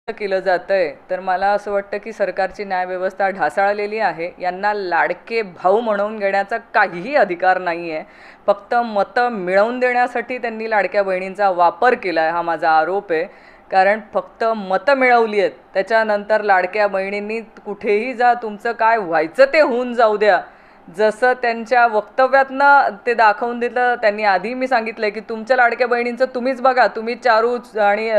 केलं जातंय तर मला असं वाटतं की सरकारची न्यायव्यवस्था ढासळलेली आहे. यांना लाडके भाऊ म्हणवून घेण्याचा काहीही अधिकार नाही आहे. फक्त मतं मिळवून देण्यासाठी त्यांनी लाडक्या बहिणींचा वापर केला आहे, हा माझा आरोप आहे. कारण फक्त मतं मिळवली आहेत, त्याच्यानंतर लाडक्या बहिणींनी कुठेही जा, तुमचं काय व्हायचं ते होऊन जाऊ द्या, जसं त्यांच्या वक्तव्यातनं ते दाखवून दिलं. त्यांनी आधी मी सांगितलं की तुमच्या लाडक्या बहिणींचं तुम्हीच बघा, तुम्ही चारू आणि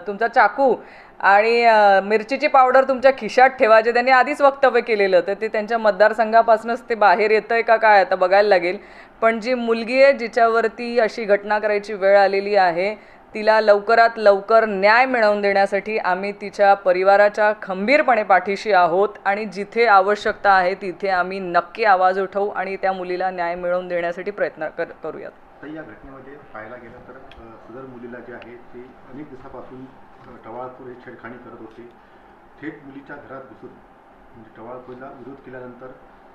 तुमचा चाकू आणि मिरचीची पावडर तुमच्या खिशात ठेवा, जे त्यांनी आधीच वक्तव्य केलेलं. तर ते त्यांच्या मतदारसंघापासूनच ते बाहेर येतं आहे का काय आता बघायला लागेल. पण जी मुलगी आहे जिच्यावरती अशी घटना करायची वेळ आलेली आहे, तिला लवकरात लवकर न्याय मिळवून देण्यासाठी आम्ही तिच्या परिवाराच्या खंबीरपणे पाठीशी आहोत आणि जिथे आवश्यकता आहे तिथे आम्ही नक्की आवाज उठवू आणि त्या मुलीला न्याय मिळवून देण्यासाठी प्रयत्न करूयात. तर या घटनेमध्ये पाहायला गेलं तर सदर मुलीला जे आहे ते अनेक दिवसापासून टवाळखोर छेडखाणी करत होते. थेट मुलीच्या घरात घुसून म्हणजे टवाळखोरीला विरोध केल्यानंतर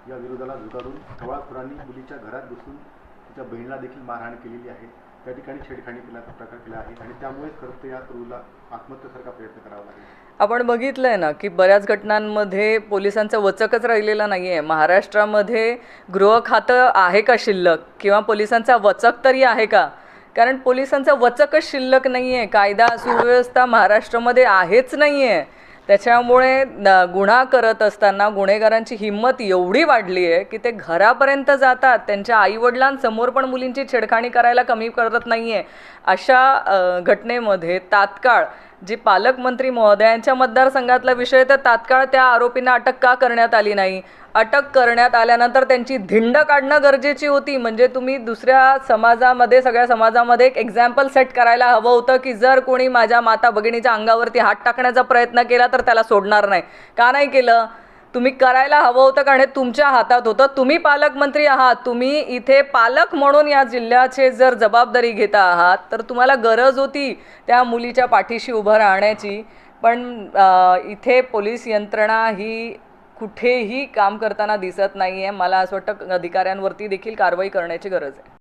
या विरोधाला झुगारून टवाळखोरांनी मुलीच्या घरात घुसून तिच्या बहिणीला देखील मारहाण केलेली आहे. त्या ठिकाणी छेडखाणी केल्याचा प्रकार केला आहे आणि त्यामुळेच खरं तर या तरुणाला आत्महत्येसारखा प्रयत्न करावा लागेल. आपण बघितलंय ना की बऱ्याच घटनांमध्ये पोलिसांचं वचकच राहिलेलं नाही आहे. महाराष्ट्रामध्ये गृह खातं आहे का शिल्लक, किंवा पोलिसांचा वचक तरी आहे का? कारण पोलिसांचं वचकच शिल्लक नाही आहे. कायदा सुव्यवस्था महाराष्ट्रामध्ये आहेच नाही आहे. त्याच्यामुळे गुन्हा करत असताना गुन्हेगारांची हिंमत एवढी वाढली आहे की ते घरापर्यंत जातात, त्यांच्या आईवडिलांसमोर पण मुलींची छेडखाणी करायला कमी करत नाही आहे. अशा घटनेमध्ये तात्काळ जी पालकमंत्री महोदयांच्या मतदारसंघातला विषय, तर तात्काळ त्या आरोपींना अटक का करण्यात आली नाही? अटक करण्यात आल्यानंतर त्यांची धिंड काढणं गरजेची होती. म्हणजे तुम्ही दुसऱ्या समाजामध्ये, सगळ्या समाजामध्ये एक एक्झाम्पल सेट करायला हवं होतं की जर कोणी माझ्या माता भगिनीच्या अंगावरती हात टाकण्याचा प्रयत्न केला तर त्याला सोडणार नाही. का नाही केलं? तुम्ही करायला हवं होतं, कारण हे तुमच्या हातात होतं. तुम्ही पालकमंत्री आहात, तुम्ही इथे पालक म्हणून या जिल्ह्याचे जर जबाबदारी घेता आहात तर तुम्हाला गरज होती त्या मुलीच्या पाठीशी उभं राहण्याची. पण इथे पोलीस यंत्रणा ही कुठेही काम करताना दिसत नाही आहे. मला असं वाटतं अधिकाऱ्यांवरती देखील कारवाई करण्याची गरज आहे.